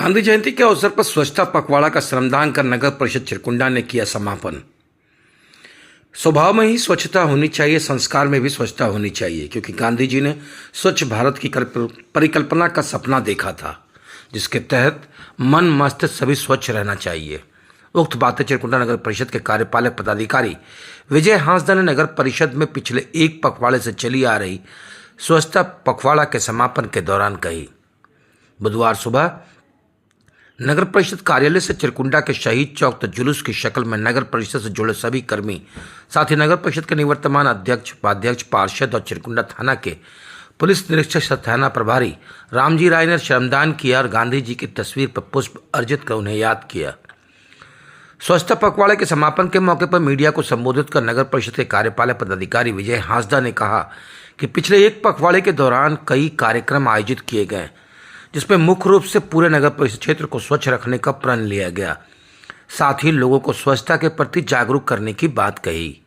गांधी जयंती के अवसर पर स्वच्छता पखवाड़ा का श्रमदान कर नगर परिषद चिरकुंडा ने किया समापन। स्वभाव में ही स्वच्छता होनी चाहिए, संस्कार में भी स्वच्छता होनी चाहिए, क्योंकि गांधी जी ने स्वच्छ भारत की परिकल्पना का सपना देखा था, जिसके तहत मन मस्तिष्क सभी स्वच्छ रहना चाहिए। उक्त बातें चिरकुंडा नगर परिषद के कार्यपालक पदाधिकारी विजय हांसदा ने नगर परिषद में पिछले एक पखवाड़े से चली आ रही स्वच्छता पखवाड़ा के समापन के दौरान कही। बुधवार सुबह नगर परिषद कार्यालय से चिरकुंडा के शहीद चौक तक जुलूस की शक्ल में नगर परिषद से जुड़े सभी कर्मी, साथ ही नगर परिषद के निवर्तमान अध्यक्ष, उपाध्यक्ष, पार्षद और चिरकुंडा थाना के पुलिस निरीक्षक थाना प्रभारी रामजी राय ने श्रमदान किया और गांधी जी की तस्वीर पर पुष्प अर्जित कर उन्हें याद किया। स्वच्छता पखवाड़े के समापन के मौके पर मीडिया को संबोधित कर नगर परिषद के कार्यपालक पदाधिकारी विजय हांसदा ने कहा कि पिछले एक पखवाड़े के दौरान कई कार्यक्रम आयोजित किए गए, जिसमें मुख्य रूप से पूरे नगर परिषद क्षेत्र को स्वच्छ रखने का प्रण लिया गया। साथ ही लोगों को स्वच्छता के प्रति जागरूक करने की बात कही।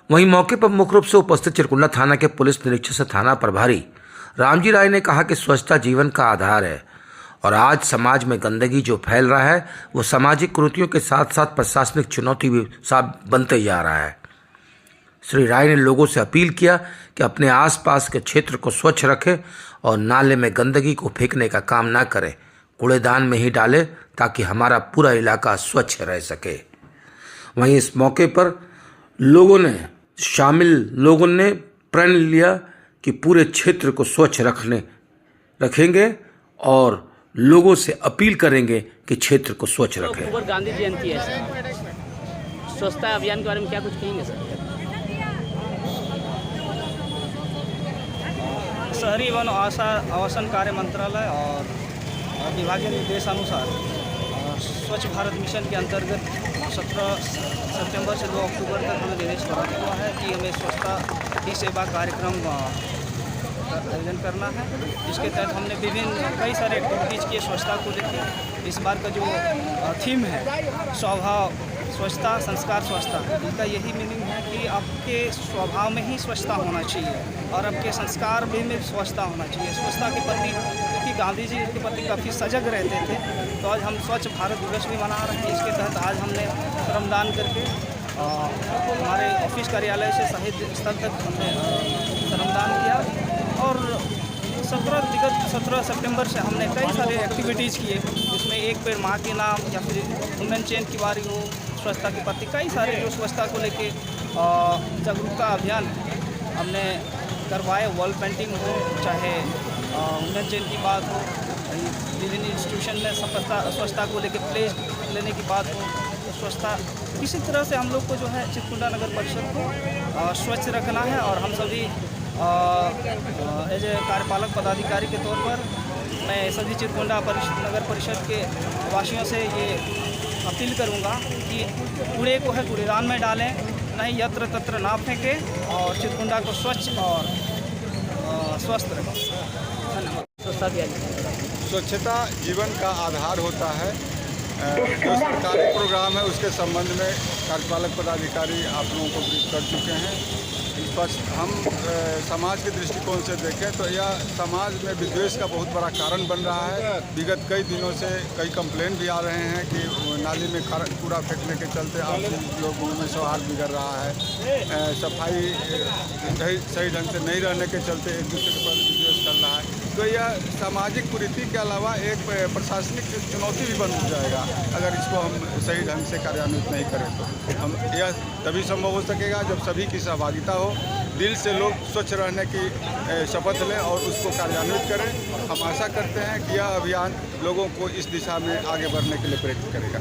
वहीं मौके पर मुख्य रूप से उपस्थित चिरकुंडा थाना के पुलिस निरीक्षक थाना प्रभारी रामजी राय ने कहा कि स्वच्छता जीवन का आधार है और आज समाज में गंदगी जो फैल रहा है वो सामाजिक कुरीतियों के साथ साथ प्रशासनिक चुनौती भी बनते जा रहा है। श्री राय ने लोगों से अपील किया कि अपने आसपास के क्षेत्र को स्वच्छ रखें और नाले में गंदगी को फेंकने का काम ना करें, कूड़ेदान में ही डालें ताकि हमारा पूरा इलाका स्वच्छ रह सके। वहीं इस मौके पर शामिल लोगों ने प्रण लिया कि पूरे क्षेत्र को स्वच्छ रखेंगे और लोगों से अपील करेंगे कि क्षेत्र को स्वच्छ रखें। अक्टूबर गांधी जयंती है सर, स्वच्छता अभियान के बारे में क्या कुछ कहेंगे सर? शहरी एवं आवासन कार्य मंत्रालय और विभागीय निर्देशानुसार स्वच्छ भारत मिशन के अंतर्गत 17 सितंबर से 2 अक्टूबर तक हमें निर्देश प्राप्त हुआ है कि हमें स्वच्छता ही सेवा कार्यक्रम आयोजन करना है। इसके तहत हमने कई सारे एक्टिविटीज़ किए स्वच्छता को लेकर। इस बार का जो थीम है स्वभाव स्वच्छता संस्कार स्वच्छता, इसका यही मीनिंग है कि आपके स्वभाव में ही स्वच्छता होना चाहिए और आपके संस्कार में स्वच्छता होना चाहिए। स्वच्छता के प्रति, क्योंकि गांधी जी के प्रति काफ़ी सजग रहते थे, तो आज हम स्वच्छ भारत दिवस भी मना रहे हैं। इसके तहत आज हमने श्रमदान करके हमारे ऑफिस कार्यालय से शहीद स्थल तक हमने श्रमदान किया और 17 सितंबर से हमने कई सारे एक्टिविटीज़ किए, जिसमें एक पेड़ माँ के नाम या फिर वुमेन चेन की बारी हो, स्वच्छता के प्रति कई सारे जो स्वच्छता को लेके जागरूकता अभियान हमने करवाए। वॉल पेंटिंग हो, चाहे वुमेन चेन की बात हो, विभिन्न इंस्टीट्यूशन में स्वच्छता को लेके प्लेज लेने की बात हो, तो स्वच्छता किसी तरह से हम लोग को जो है चिरकुंडा नगर परिषद को स्वच्छ रखना है। और हम सभी एज ए कार्यपालक पदाधिकारी के तौर पर मैं सभी चिरकुंडा नगर परिषद के वासियों से ये अपील करूंगा कि कूड़े को है कूड़ेदान में डालें, नहीं यत्र तत्र ना फेंकें और चिरकुंडा को स्वच्छ और स्वस्थ रखें। धन्यवाद। स्वच्छता जीवन का आधार होता है। जो सरकारी प्रोग्राम है उसके संबंध में कार्यपालक पदाधिकारी आप लोगों को ब्रीफ कर चुके हैं। बस हम समाज के दृष्टिकोण से देखें तो यह समाज में विद्वेष का बहुत बड़ा कारण बन रहा है। विगत कई दिनों से कई कंप्लेन भी आ रहे हैं कि नाली में कूड़ा फेंकने के चलते आपसी लोगों में सौहार्द बिगड़ रहा है, सफाई सही ढंग से नहीं रहने के चलते एक दूसरे के प्रति विद्वेष चल रहा है। तो यह सामाजिक कुरीति के अलावा एक प्रशासनिक चुनौती भी बन जाएगा अगर इसको हम सही ढंग से कार्यान्वित नहीं करें। तो हम यह तभी संभव हो सकेगा जब सभी की सहभागिता हो, दिल से लोग स्वच्छ रहने की शपथ लें और उसको कार्यान्वित करें। हम आशा करते हैं कि यह अभियान लोगों को इस दिशा में आगे बढ़ने के लिए प्रेरित करेगा।